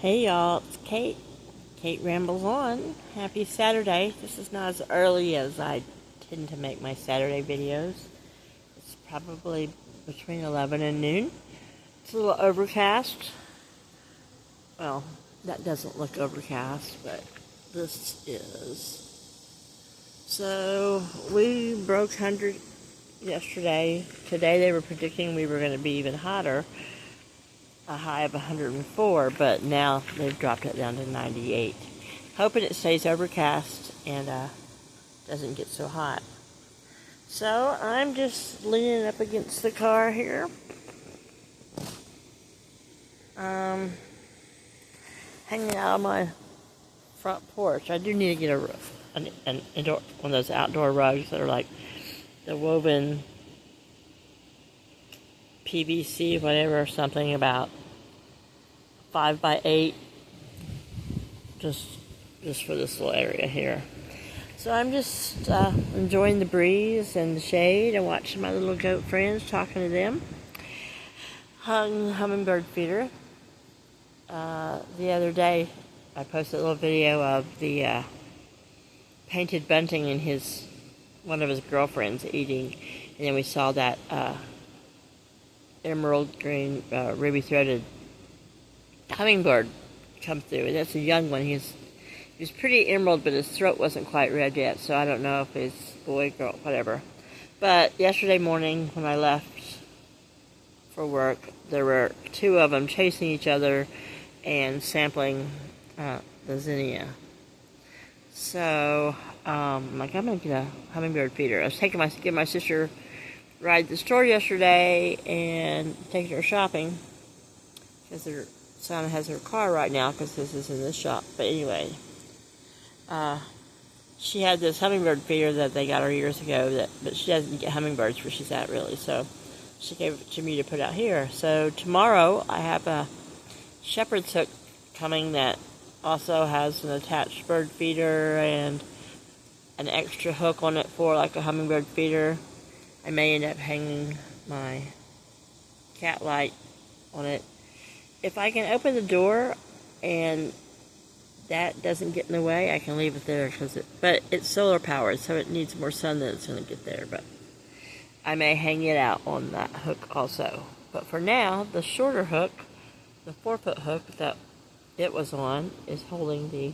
Hey y'all, it's Kate. Kate Rambles On. Happy Saturday. This is not as early as I tend to make my Saturday videos. It's probably between 11 and noon. It's a little overcast. Well, that doesn't look overcast, but this is. So, we broke 100 yesterday. Today they were predicting we were going to be even hotter. A high of 104, but now they've dropped it down to 98. Hoping it stays overcast and doesn't get so hot. So I'm just leaning up against the car here. Hanging out on my front porch. I do need to get an indoor, one of those outdoor rugs that are like the woven PVC, whatever, or something about 5x8, just for this little area here. So I'm just enjoying the breeze and the shade and watching my little goat friends, talking to them. Hung hummingbird feeder. The other day, I posted a little video of the painted bunting and one of his girlfriends eating, and then we saw that emerald green ruby-throated hummingbird come through, and that's a young one. He was pretty emerald, but his throat wasn't quite red yet, so I don't know if it's boy, girl, whatever. But yesterday morning when I left for work, there were two of them chasing each other and sampling the zinnia. So I'm like, I'm gonna get a hummingbird feeder. I was giving my sister a ride to the store yesterday and taking her shopping because her son has her car right now because this is in this shop. But anyway, she had this hummingbird feeder that they got her years ago, but she doesn't get hummingbirds where she's at really, so she gave it to me to put out here. So tomorrow I have a shepherd's hook coming that also has an attached bird feeder and an extra hook on it for like a hummingbird feeder. I may end up hanging my cat light on it. If I can open the door and that doesn't get in the way, I can leave it there but it's solar powered, so it needs more sun than it's going to get there. But I may hang it out on that hook also. But for now, the shorter hook, the 4-foot hook that it was on, is holding the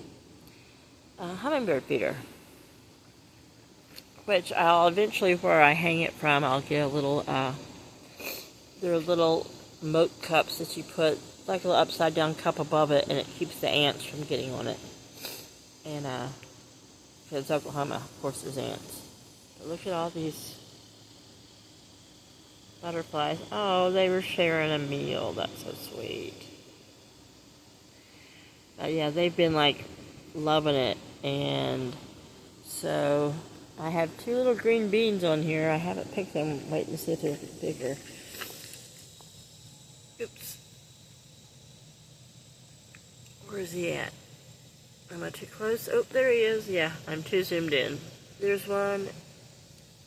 hummingbird feeder. Which I'll eventually, where I hang it from, I'll get a little, there are little moat cups that you put, like a little upside down cup above it, and it keeps the ants from getting on it. And, because Oklahoma, of course, there's ants. But look at all these butterflies. Oh, they were sharing a meal. That's so sweet. But yeah, they've been, like, loving it. And so I have 2 little green beans on here. I haven't picked them. Waiting to see if they're bigger. Oops. Where is he at? Am I too close? Oh, there he is. Yeah, I'm too zoomed in. There's one,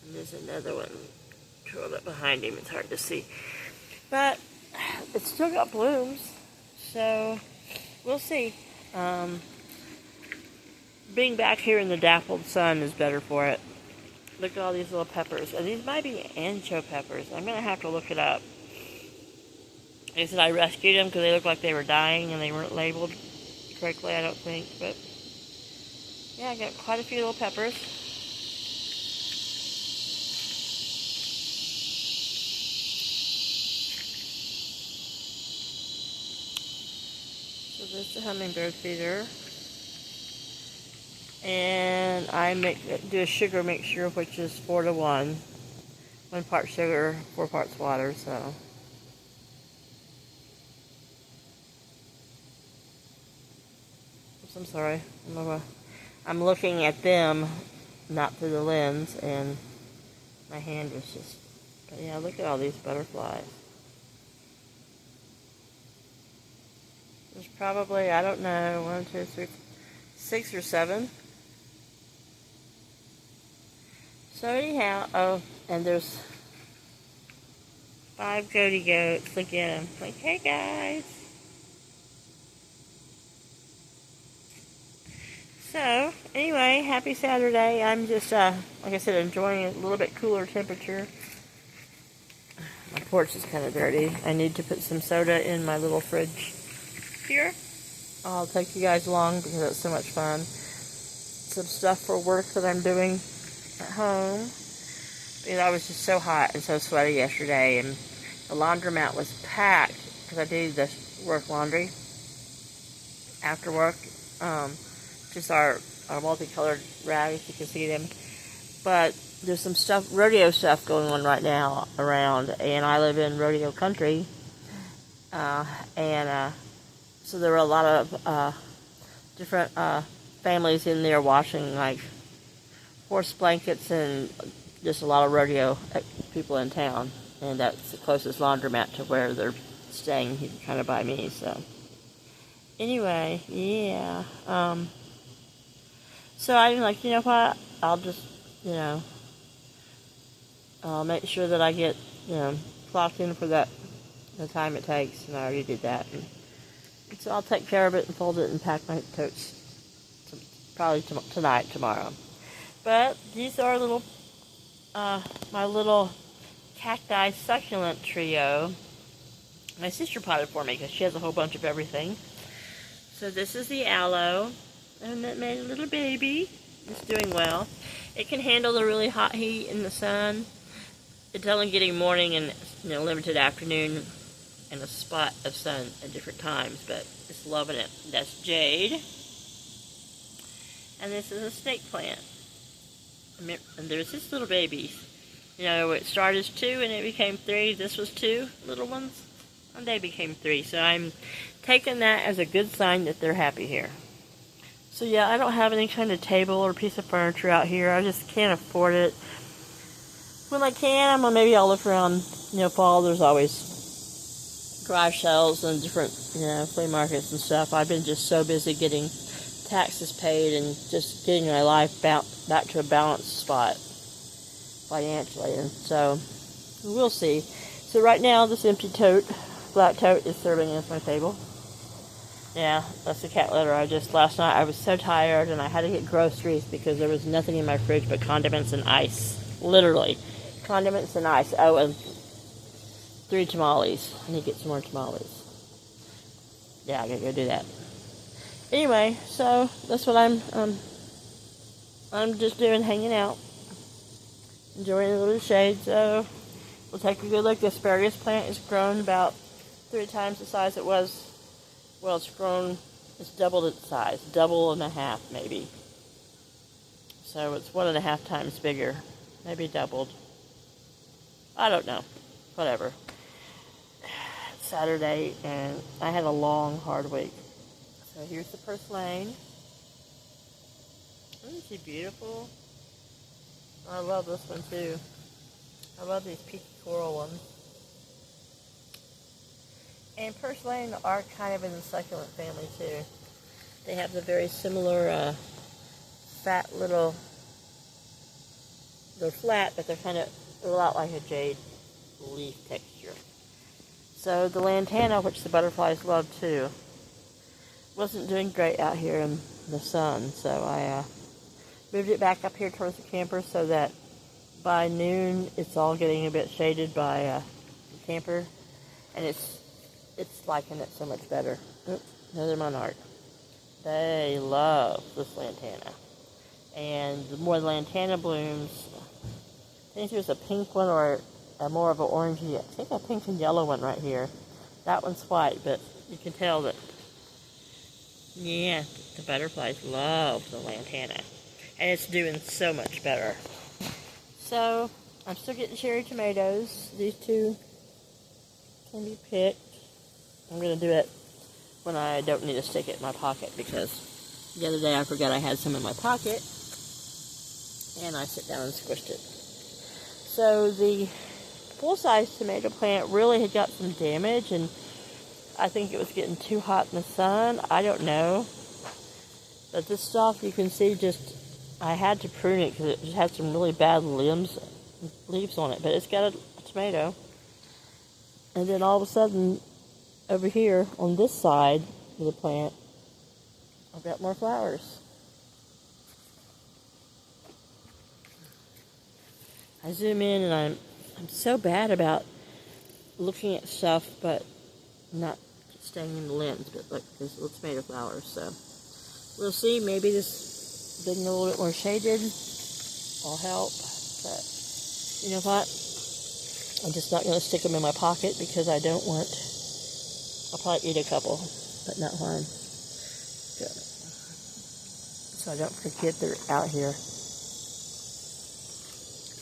and there's another one curled up behind him. It's hard to see. But it's still got blooms, so we'll see. Being back here in the dappled sun is better for it. Look at all these little peppers. And these might be ancho peppers. I'm going to have to look it up. They said I rescued them because they looked like they were dying and they weren't labeled correctly, I don't think. But yeah, I got quite a few little peppers. So this is the hummingbird feeder. And I do a sugar mixture, which is 4 to 1. 1 part sugar, 4 parts water, so. Oops, I'm sorry. I'm looking at them, not through the lens, and my hand is just, but yeah, look at all these butterflies. There's probably, I don't know, 1, 2, 3, 6 or 7. So anyhow, oh, and there's 5 goaty goats. Look at them. Like, hey guys. So, anyway, happy Saturday. I'm just, like I said, enjoying a little bit cooler temperature. My porch is kind of dirty. I need to put some soda in my little fridge here. I'll take you guys along because it's so much fun. Some stuff for work that I'm doing at home. Because I was just so hot and so sweaty yesterday, and the laundromat was packed because I do the work laundry after work. Just our multicolored rags, you can see them. But there's some stuff, rodeo stuff going on right now around, and I live in rodeo country, so there were a lot of different families in there washing like horse blankets and just a lot of rodeo people in town, and that's the closest laundromat to where they're staying, kind of by me. So anyway, yeah. So I'm like, you know what? I'll just, I'll make sure that I get, clocked in for the time it takes, and I already did that. And so I'll take care of it and fold it and pack my totes probably tomorrow. But these are my little cacti succulent trio. My sister potted for me because she has a whole bunch of everything. So this is the aloe, and it made a little baby. It's doing well. It can handle the really hot heat in the sun. It's only getting morning and limited afternoon and a spot of sun at different times, but it's loving it. That's jade. And this is a snake plant. And there's this little baby. It started as 2 and it became 3. This was 2 little ones, and they became 3. So I'm taking that as a good sign that they're happy here. So yeah, I don't have any kind of table or piece of furniture out here. I just can't afford it. When I can, maybe I'll look around, fall. There's always garage sales and different, flea markets and stuff. I've been just so busy getting taxes paid and just getting my life back to a balanced spot financially. And so, we'll see. So right now, this empty tote, black tote, is serving as my table. Yeah, that's the cat litter. Last night I was so tired and I had to get groceries because there was nothing in my fridge but condiments and ice. Literally. Condiments and ice. Oh, and 3 tamales. I need to get some more tamales. Yeah, I gotta go do that. Anyway, so that's what I'm just doing, hanging out. Enjoying a little shade, so we'll take a good look. The asparagus plant is grown about 3 times the size it was. Well, it's doubled its size, 1.5 maybe. So it's 1.5 times bigger, maybe doubled. I don't know, whatever. It's Saturday, and I had a long, hard week. So here's the purslane. Isn't she beautiful? I love this one too. I love these peaky coral ones. And purslane are kind of in the succulent family too. They have the very similar fat little, they're flat, but they're a lot like a jade leaf texture. So the lantana, which the butterflies love too, wasn't doing great out here in the sun. So I moved it back up here towards the camper so that by noon it's all getting a bit shaded by the camper. And it's liking it so much better. Oops, another monarch. They love this lantana. And the more the lantana blooms, I think there's a pink one or more of an orangey. I think a pink and yellow one right here. That one's white, but you can tell that, yeah, the butterflies love the lantana. And it's doing so much better. So, I'm still getting cherry tomatoes. These 2 can be picked. I'm going to do it when I don't need to stick it in my pocket, because the other day I forgot I had some in my pocket and I sit down and squished it. So the full-size tomato plant really had got some damage, and I think it was getting too hot in the sun. I don't know. But this stuff, you can see I had to prune it because it just had some really bad leaves on it. But it's got a tomato. And then all of a sudden, over here on this side of the plant, I've got more flowers. I zoom in and I'm so bad about looking at stuff, but not staying in the lens. But look, this looks tomato flowers, so we'll see. Maybe this getting a little bit more shaded will help. But you know what? I'm just not going to stick them in my pocket because I don't want. I'll probably eat a couple, but not one. Good. So I don't forget they're out here.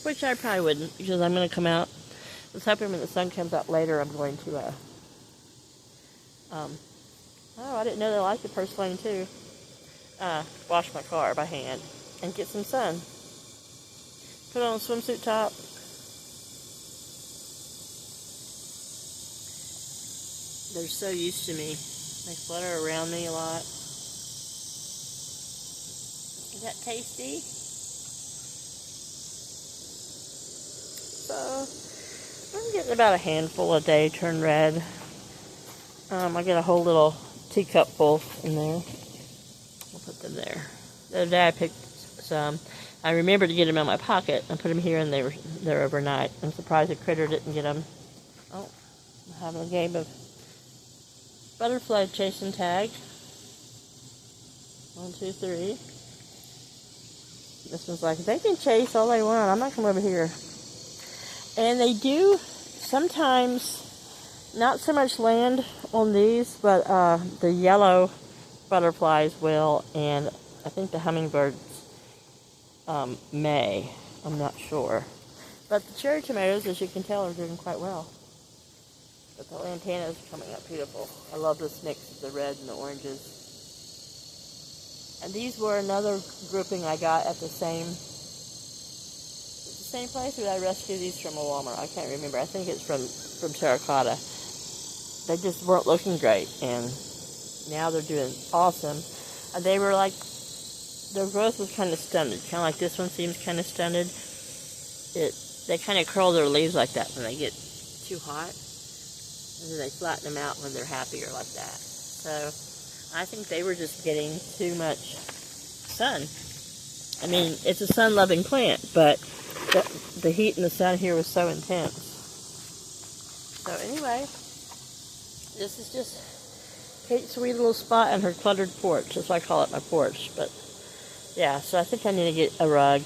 Which I probably wouldn't, because I'm going to come out. Let's hope when the sun comes out later, I'm going to, oh, I didn't know they liked the purslane too. Wash my car by hand and get some sun. Put on a swimsuit top. They're so used to me. They flutter around me a lot. Is that tasty? So, I'm getting about a handful a day turn red. I get a whole little teacup full in there. I'll put them there. The other day I picked some. I remembered to get them in my pocket. I put them here and they were there overnight. I'm surprised the critter didn't get them. Oh, I'm having a game of butterfly chase and tag. 1, 2, 3. This one's like, they can chase all they want. I'm not coming over here. And they do sometimes, not so much land on these, but the yellow butterflies will, and I think the hummingbirds may. I'm not sure. But the cherry tomatoes, as you can tell, are doing quite well. But the lantana is coming up beautiful. I love this mix of the red and the oranges. And these were another grouping I got at the same place, or did I rescue these from a Walmart? I can't remember. I think it's from Terracotta. They just weren't looking great, and now they're doing awesome. And they were like, their growth was kind of stunted, kind of like this one seems kind of stunted. They kind of curl their leaves like that when they get too hot, and then they flatten them out when they're happier like that. So I think they were just getting too much sun. I mean, it's a sun-loving plant, but the heat and the sun here was so intense. So anyway, this is just Kate's sweet little spot on her cluttered porch. That's why I call it my porch. But yeah, so I think I need to get a rug.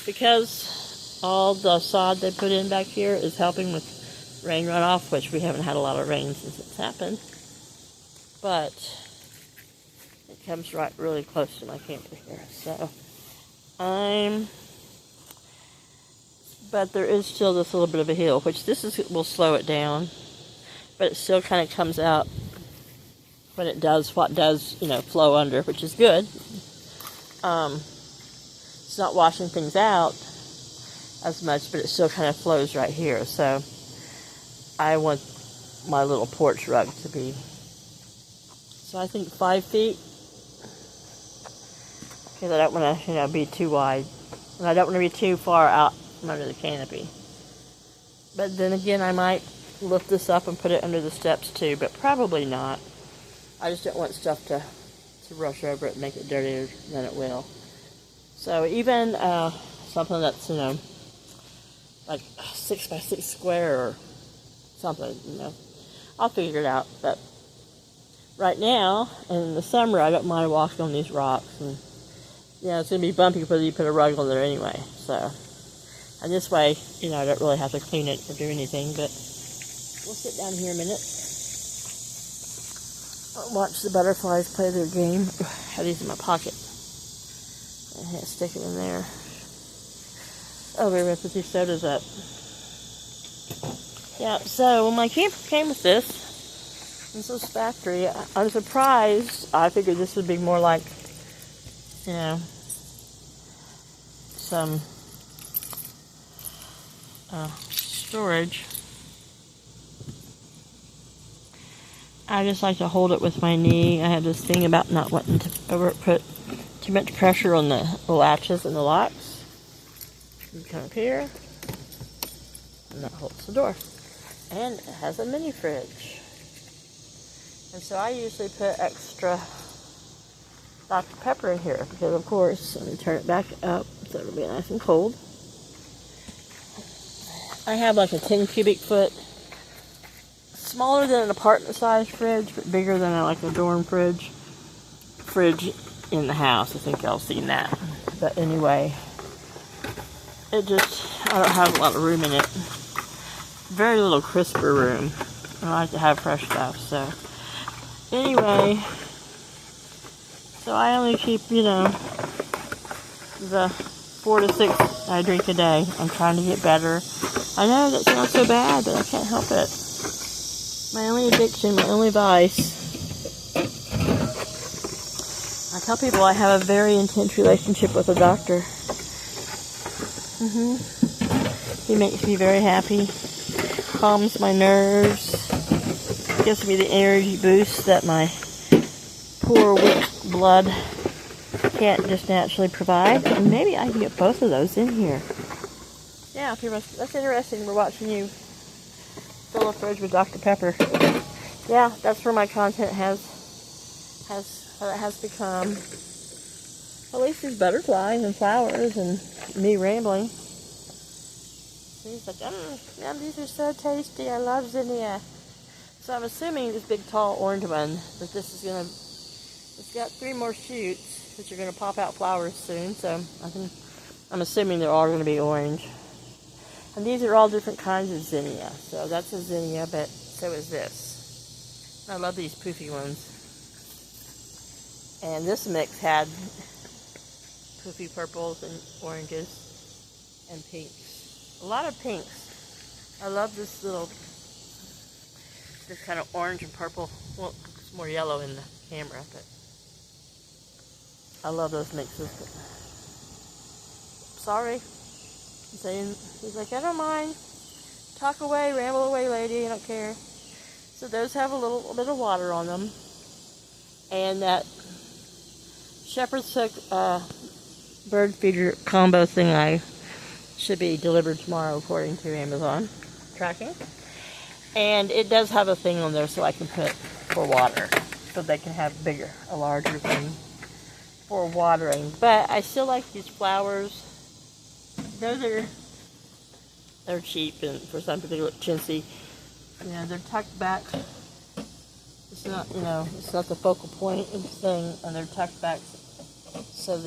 Because all the sod they put in back here is helping with rain runoff, which we haven't had a lot of rain since it's happened. But it comes right really close to my camper here. So but there is still this little bit of a hill, which will slow it down. But it still kind of comes out when it does what does, flow under, which is good. It's not washing things out as much, but it still kind of flows right here. So I want my little porch rug to be, so I think 5 feet, because I don't want to, be too wide, and I don't want to be too far out from under the canopy. But then again, I might lift this up and put it under the steps too, but probably not. I just don't want stuff to rush over it and make it dirtier than it will. So even something that's, like 6 by 6 square or something, I'll figure it out. But right now, in the summer, I don't mind walking on these rocks. And, it's going to be bumpy whether you put a rug on there anyway. So, and this way, I don't really have to clean it or do anything. But we'll sit down here a minute. I'll watch the butterflies play their game. I have these in my pocket. I can't stick it in there. Oh, we're going to put these sodas up. Yeah, so when my camper came with this was factory, I'm surprised. I figured this would be more like, some storage. I just like to hold it with my knee. I have this thing about not wanting to put too much pressure on the latches and the locks. You come up here, and that holds the door. And it has a mini fridge. And so I usually put extra Dr. Pepper in here because, of course, let me turn it back up so it'll be nice and cold. I have like a 10 cubic foot, smaller than an apartment size fridge, but bigger than like a dorm fridge in the house. I think y'all seen that. But anyway, I don't have a lot of room in it. Very little crisper room. I like to have fresh stuff, so. Anyway, so I only keep, the 4 to 6 I drink a day. I'm trying to get better. I know that sounds so bad, but I can't help it. My only addiction, my only vice. I tell people I have a very intense relationship with a doctor. He makes me very happy. Calms my nerves. Gives me the energy boost that my poor weak blood can't just naturally provide. And maybe I can get both of those in here. Yeah, that's interesting. We're watching you fill a fridge with Dr. Pepper. Yeah, that's where my content has become. At least there's butterflies and flowers and me rambling. He's like, these are so tasty. I love zinnia. So I'm assuming this big tall orange one, that this is it's got 3 more shoots, which are gonna pop out flowers soon. So I'm assuming they're all gonna be orange. And these are all different kinds of zinnia. So that's a zinnia, but so is this. I love these poofy ones. And this mix had poofy purples and oranges and pinks. A lot of pinks. I love this kind of orange and purple. Well, it's more yellow in the camera, but I love those mixes. But sorry. I'm saying, he's like, I don't mind. Talk away, ramble away, lady. I don't care. So those have a little bit of water on them. And that Shepherd's Hook bird feeder combo thing should be delivered tomorrow according to Amazon tracking. And it does have a thing on there so I can put for water. So they can have a larger thing for watering. But I still like these flowers. They're cheap and for some people they look chintzy. They're tucked back. It's not, it's not the focal point of the thing, and they're tucked back so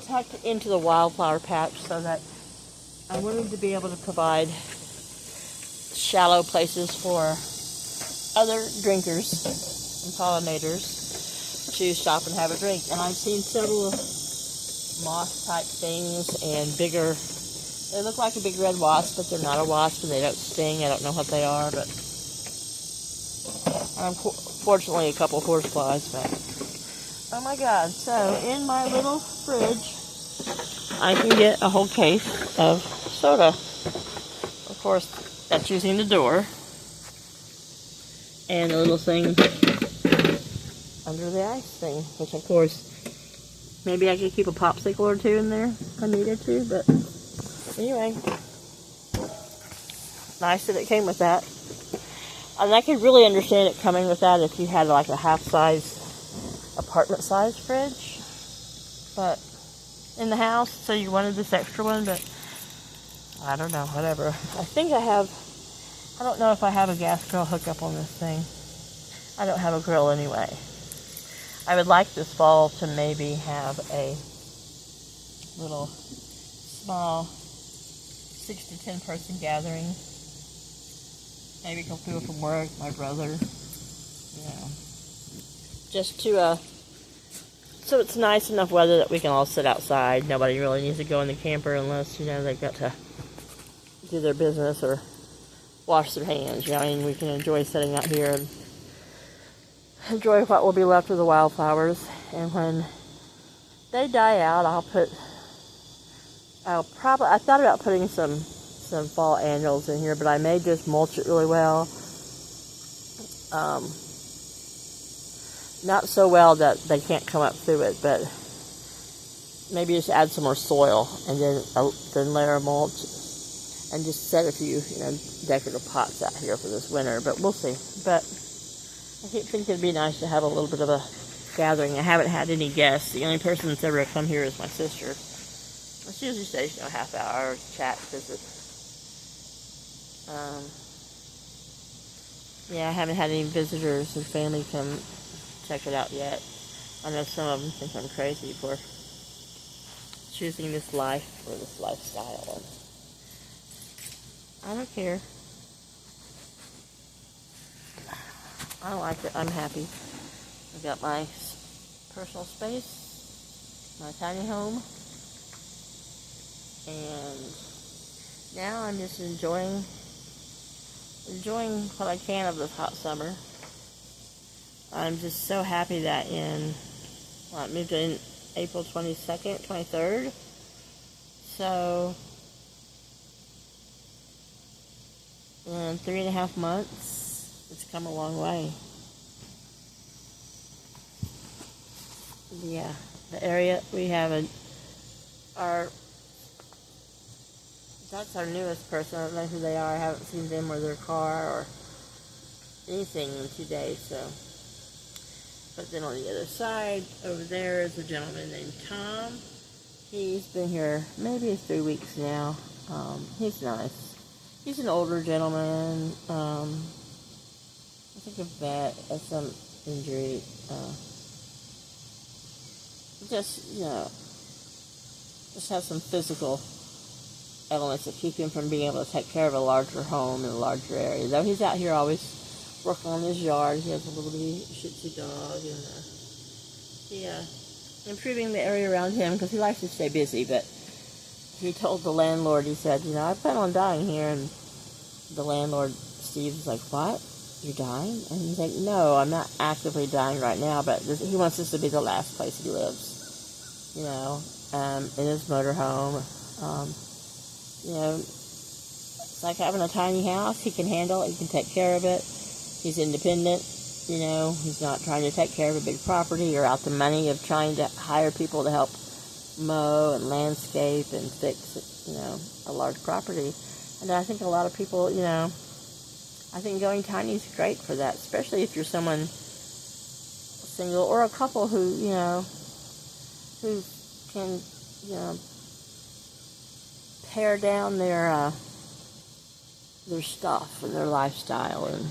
tucked into the wildflower patch so that I wanted to be able to provide shallow places for other drinkers and pollinators to stop and have a drink. And I've seen several moth type things and bigger. They look like a big red wasp, but they're not a wasp and they don't sting. I don't know what they are, but fortunately a couple horseflies. But oh my God! So in my little fridge, I can get a whole case of soda. Of course, that's using the door and a little thing under the ice thing, which of course. Maybe I could keep a popsicle or 2 in there if I needed to, but anyway. Nice that it came with that. And I could really understand it coming with that if you had like a half-size, apartment-size fridge. But in the house, so you wanted this extra one, but I don't know, whatever. I don't know if I have a gas grill hookup on this thing. I don't have a grill anyway. I would like this fall to maybe have a little small 6 to 10 person gathering. Maybe a couple people from work, my brother. Just to, so it's nice enough weather that we can all sit outside. Nobody really needs to go in the camper unless, they've got to do their business or wash their hands. We can enjoy sitting out here and enjoy what will be left of the wildflowers. And when they die out, I thought about putting some fall annuals in here, but I may just mulch it really well. Not so well that they can't come up through it, but maybe just add some more soil and then layer a mulch and just set a few, decorative pots out here for this winter, but we'll see. But I keep thinking it'd be nice to have a little bit of a gathering. I haven't had any guests. The only person that's ever come here is my sister. She usually stays, a half hour, chat, visit. Yeah, I haven't had any visitors or family come check it out yet. I know some of them think I'm crazy for choosing this life or this lifestyle. And I don't care. I like it. I'm happy. I've got my personal space, my tiny home, and now I'm just enjoying what I can of this hot summer. I'm just so happy that I moved in April 22nd, 23rd. So in 3.5 months, it's come a long way. Yeah, the area we have that's our newest person. I don't know who they are. I haven't seen them or their car or anything in 2 days. So, but then on the other side over there is a gentleman named Tom. He's been here maybe 3 weeks now. He's nice. He's an older gentleman. I think a vet has some injury. Just have some physical elements that keep him from being able to take care of a larger home in a larger area. Though he's out here always working on his yard. He has a little bitty Shih Tzu dog, and improving the area around him because he likes to stay busy. But he told the landlord, he said, I plan on dying here. And the landlord, Steve, was like, what? You're dying? And he's like, no, I'm not actively dying right now, but he wants this to be the last place he lives. In his motorhome. It's like having a tiny house. He can handle it. He can take care of it. He's independent. He's not trying to take care of a big property or out the money of trying to hire people to help mow and landscape and fix, a large property. And I think a lot of people, I think going tiny is great for that, especially if you're someone single or a couple who can, pare down their stuff and their lifestyle and,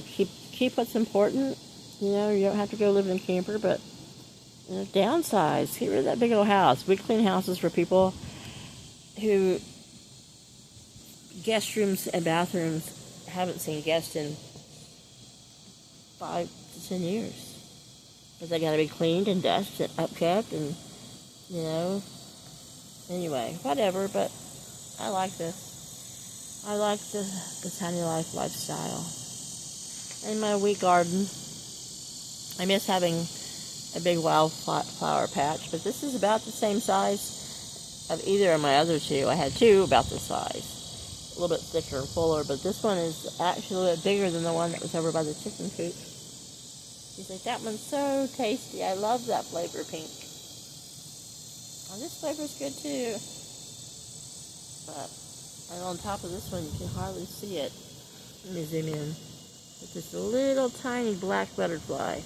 keep what's important. You don't have to go live in a camper, but, downsize. Get rid of that big old house. We clean houses for people who guest rooms and bathrooms haven't seen guests in 5 to 10 years. But they got to be cleaned and dusted, upkept, and, anyway, whatever, but I like this. I like the tiny life lifestyle. And my wee garden. I miss having a big wildflower patch, but this is about the same size of either of my other two. I had two about this size. A little bit thicker and fuller, but this one is actually a little bit bigger than the one that was over by the chicken coop. She's like, that one's so tasty. I love that flavor, pink. Oh, this flavor's good too. But and on top of this one, you can hardly see it. Let me zoom in. It's just a little tiny black butterfly.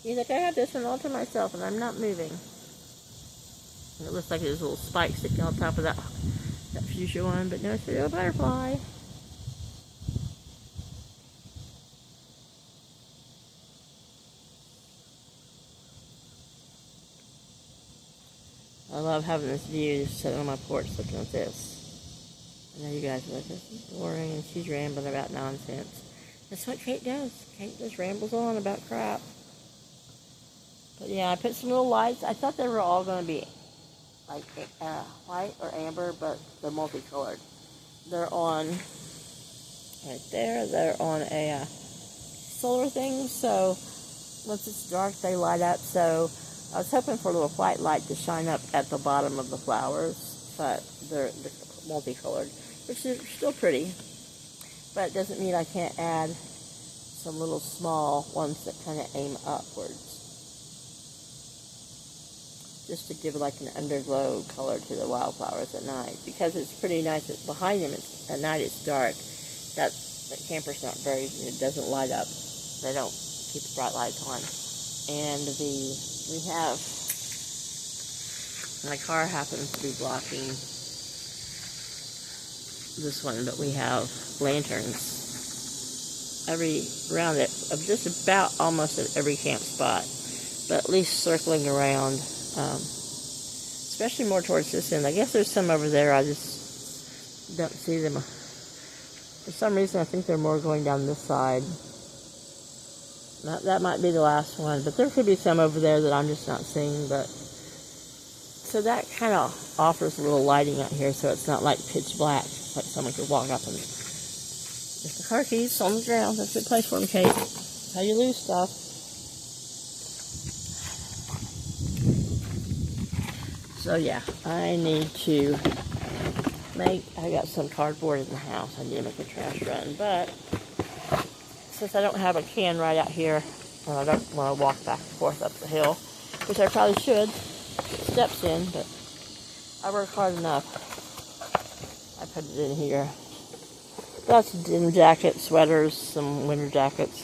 He's like, I have this one all to myself, and I'm not moving. And it looks like there's a little spike sticking on top of that fuchsia one, but no, it's a little butterfly. I love having this view, just sitting on my porch looking at this. I know you guys are like, this is boring, and she's rambling about nonsense. That's what Kate does. Kate just rambles on about crap. But yeah, I put some little lights. I thought they were all going to be like white or amber, but they're multicolored. They're on, right there, they're on a solar thing, so once it's dark, they light up. So I was hoping for a little white light to shine up at the bottom of the flowers, but they're multicolored, which is still pretty. But it doesn't mean I can't add some little small ones that kind of aim upwards, just to give like an underglow color to the wildflowers at night. Because it's pretty nice behind them. At night it's dark. That camper's not very, it doesn't light up. They don't keep the bright lights on. And we have My car happens to be blocking this one, but we have lanterns around it, of just about almost at every camp spot, but at least circling around, especially more towards this end. I guess there's some over there, I just don't see them. For some reason, I think they're more going down this side. That might be the last one, but there could be some over there that I'm just not seeing. But so that kind of offers a little lighting out here, so it's not like pitch black, like someone could walk up and... There's the car keys on the ground. That's a good place for them, Kate. That's how you lose stuff. So yeah, I need to I got some cardboard in the house. I need to make a trash run. But since I don't have a can right out here, and I don't want to walk back and forth up the hill, which I probably should, steps in, but I work hard enough. I put it in here. Lots of denim jackets, sweaters, some winter jackets.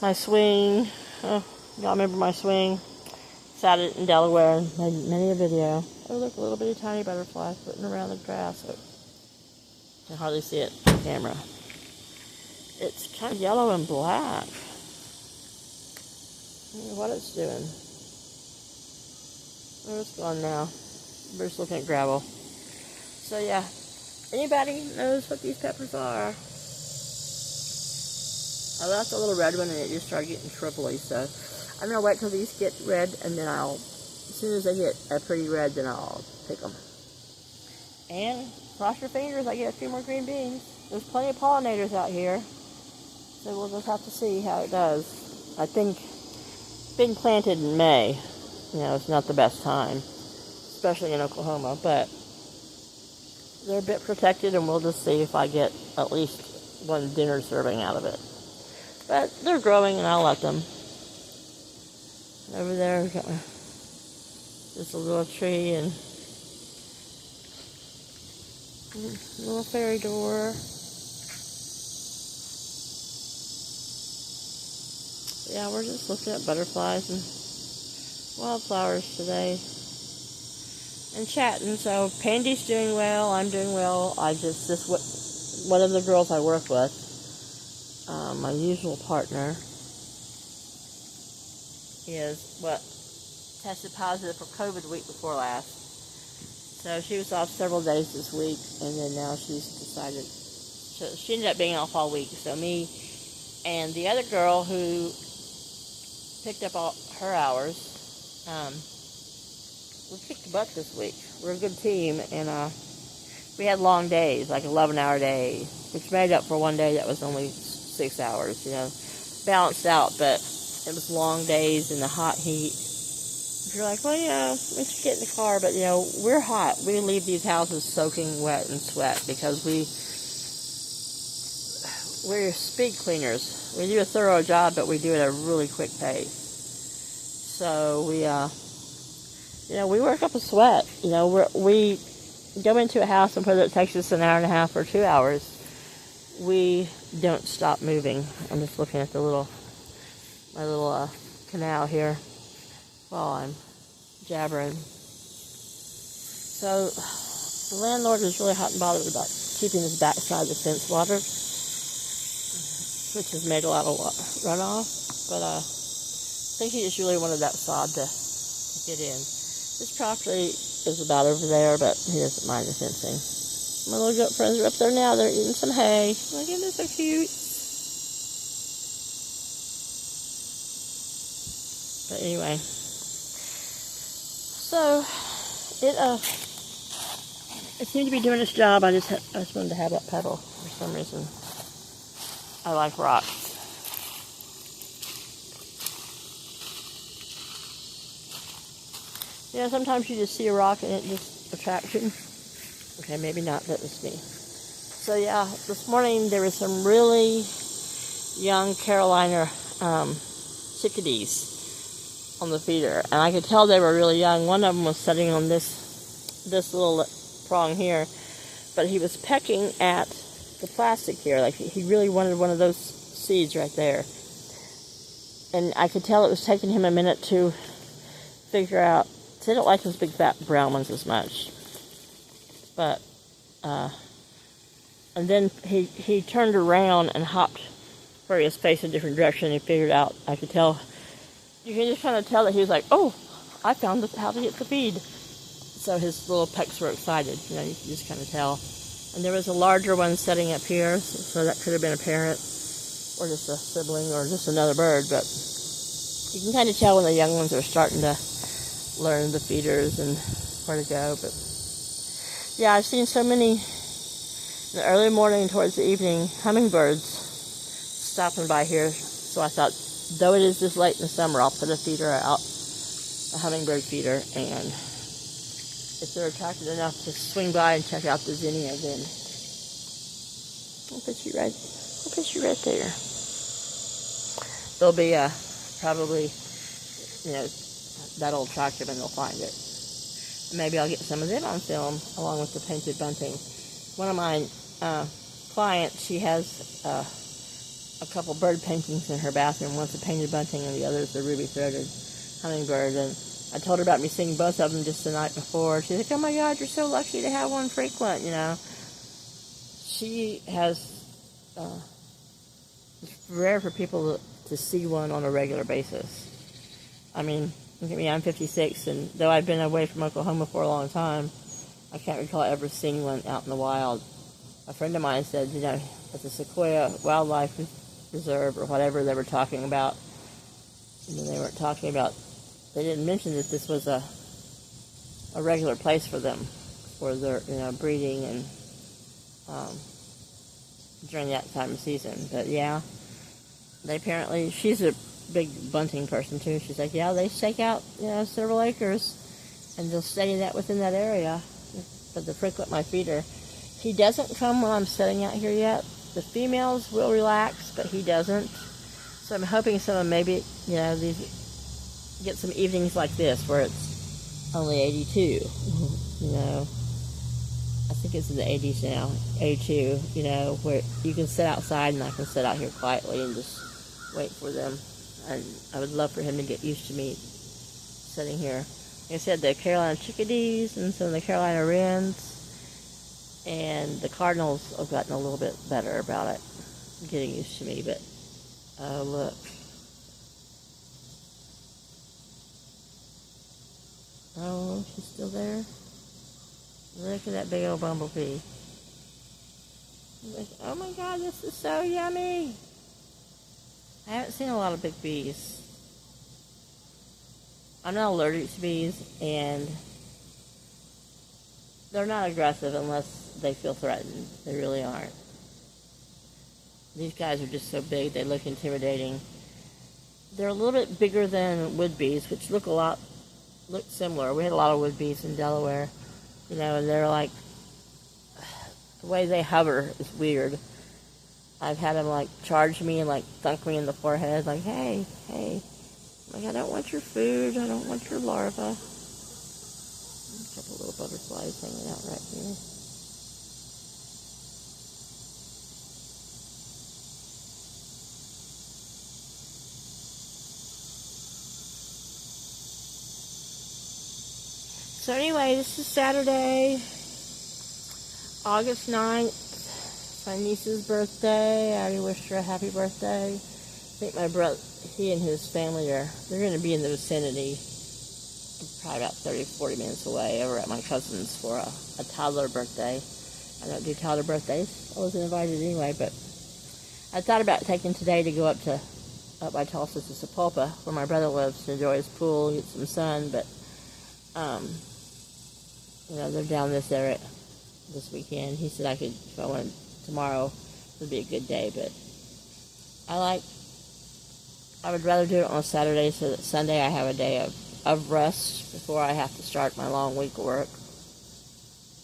My swing, y'all remember my swing? Sat it in Delaware and made many a video. Oh, look, a little bitty tiny butterfly floating around the grass. You can hardly see it on camera. It's kind of yellow and black. I don't know what it's doing. Oh, it's gone now. We're just looking at gravel. So yeah, anybody knows what these peppers are? I left a little red one and it just started getting triply, so I'm going to wait till these get red, and then as soon as they get a pretty red, then I'll pick them. And cross your fingers, I get a few more green beans. There's plenty of pollinators out here, so we'll just have to see how it does. I think being planted in May, it's not the best time, especially in Oklahoma, but they're a bit protected, and we'll just see if I get at least one dinner serving out of it. But they're growing, and I'll let them. Over there, we've got just a little tree and a little fairy door. Yeah, we're just looking at butterflies and wildflowers today and chatting. So Pandy's doing well, I'm doing well. One of the girls I work with, my usual partner, tested positive for COVID the week before last. So she was off several days this week, and then now she's decided, she ended up being off all week. So me and the other girl who picked up all her hours, we kicked the butt this week. We're a good team, and we had long days, like 11-hour days, which made up for one day that was only 6 hours, balanced out, but it was long days in the hot heat. If you're like, well, we should get in the car, but, we're hot. We leave these houses soaking wet and sweat because we're speed cleaners. We do a thorough job, but we do it at a really quick pace. So we work up a sweat. We go into a house and whether it takes us an hour and a half or 2 hours, we don't stop moving. I'm just looking at my little canal here while I'm jabbering. So the landlord is really hot and bothered about keeping his backside of the fence watered, which has made a lot of runoff, but I think he just really wanted that sod to get in. This property is about over there, but he doesn't mind the fencing. My little goat friends are up there now. They're eating some hay. Look at this, so cute. But anyway, so it seemed to be doing its job. I just wanted to have that pedal for some reason. I like rocks. Sometimes you just see a rock and it just attracts you. Okay, maybe not, that was me. So yeah, this morning there was some really young Carolina chickadees on the feeder, and I could tell they were really young. One of them was sitting on this little prong here, but he was pecking at the plastic here, like he really wanted one of those seeds right there. And I could tell it was taking him a minute to figure out They don't like those big fat brown ones as much. But, and then he turned around and hopped where he was facing a different direction. He figured out, I could tell, you can just kind of tell that he was like, oh, I found how to get the feed. So his little pecs were excited, you know, you can just kind of tell. And there was a larger one sitting up here, so that could have been a parent, or just a sibling, or just another bird, but you can kind of tell when the young ones are starting to learn the feeders and where to go. But yeah, I've seen so many in the early morning towards the evening hummingbirds stopping by here, so I thought, though it is this late in the summer, I'll put a feeder out, a hummingbird feeder, and if they're attracted enough to swing by and check out the zinnia, then I'll put you right there. They'll be probably, you know, that'll attract them and they'll find it. Maybe I'll get some of them on film along with the painted bunting. One of my clients, she has a couple bird paintings in her bathroom. One's a painted bunting and the other is the ruby-throated hummingbird. And I told her about me seeing both of them just the night before. She's like, oh my God, you're so lucky to have one frequent, you know. She has, it's rare for people to see one on a regular basis. I mean, look at me, I'm 56, and though I've been away from Oklahoma for a long time, I can't recall ever seeing one out in the wild. A friend of mine said, you know, at the Sequoia Wildlife Reserve or whatever they were talking about, you know, they didn't mention that this was a regular place for them, for their, you know, breeding and during that time of season. But yeah, they apparently, she's a big bunting person too. She's like, yeah, they stake out, you know, several acres and they'll stay within that area. But the frequent my feeder, he doesn't come when I'm setting out here yet. The females will relax, but he doesn't. So I'm hoping some maybe, you know, these get some evenings like this where it's only 82. You know, I think it's in the 80s now, 82. You know, where you can sit outside and I can sit out here quietly and just wait for them. And I would love for him to get used to me sitting here. Like I said, the Carolina chickadees and some of the Carolina wrens and the cardinals have gotten a little bit better about it, getting used to me. But oh, look. Oh, she's still there? Look at that big old bumblebee. Like, oh my God, this is so yummy. I haven't seen a lot of big bees. I'm not allergic to bees, and they're not aggressive unless they feel threatened. They really aren't. These guys are just so big, they look intimidating. They're a little bit bigger than wood bees, which look similar. We had a lot of wood bees in Delaware, you know, and they're like, the way they hover is weird. I've had them like charge me and like thunk me in the forehead, like, hey, like, I don't want your food, I don't want your larva. A couple little butterflies hanging out right here. So anyway, this is Saturday, August 9th. My niece's birthday. I already wished her a happy birthday. I think my brother, he and his family they're going to be in the vicinity, probably about 30-40 minutes away, over at my cousin's for a toddler birthday. I don't do toddler birthdays. I wasn't invited anyway, but I thought about taking today to go up by Tulsa to Sapulpa, where my brother lives, to enjoy his pool, get some sun, but you know, they're down this area this weekend. He said I could, if I wanted, tomorrow would be a good day, but I would rather do it on a Saturday so that Sunday I have a day of rest before I have to start my long week of work,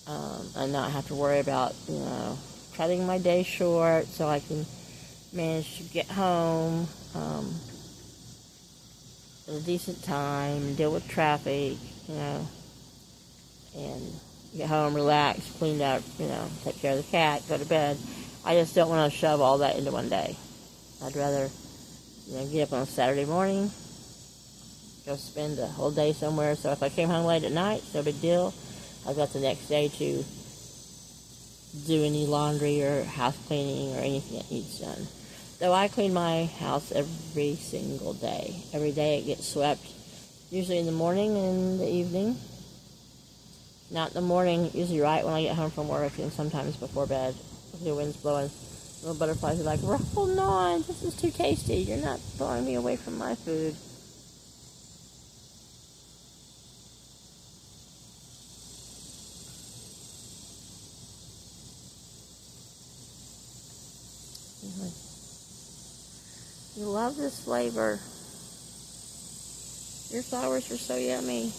and not have to worry about, you know, cutting my day short so I can manage to get home at a decent time, deal with traffic, you know, and get home, relax, clean up, you know, take care of the cat, go to bed. I just don't want to shove all that into one day. I'd rather, you know, get up on a Saturday morning, go spend a whole day somewhere. So if I came home late at night, no big deal. I've got the next day to do any laundry or house cleaning or anything that needs done. Though I clean my house every single day. Every day it gets swept, usually in the morning and in the evening. Not in the morning, usually right when I get home from work, and sometimes before bed. If the wind's blowing, little butterflies are like, "Hold on, this is too tasty. You're not blowing me away from my food." You love this flavor. Your flowers are so yummy.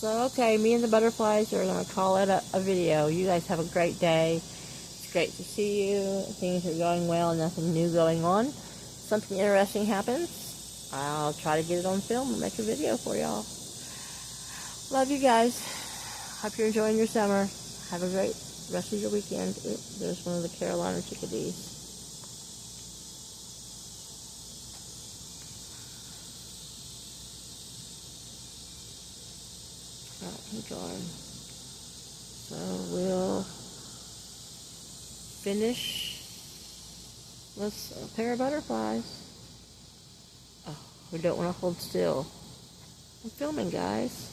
So, okay, me and the butterflies are going to call it a video. You guys have a great day. It's great to see you. Things are going well, nothing new going on. Something interesting happens, I'll try to get it on film and make a video for y'all. Love you guys. Hope you're enjoying your summer. Have a great rest of your weekend. There's one of the Carolina chickadees. Oh, darn. So we'll finish with a pair of butterflies. Oh, we don't want to hold still. I'm filming, guys.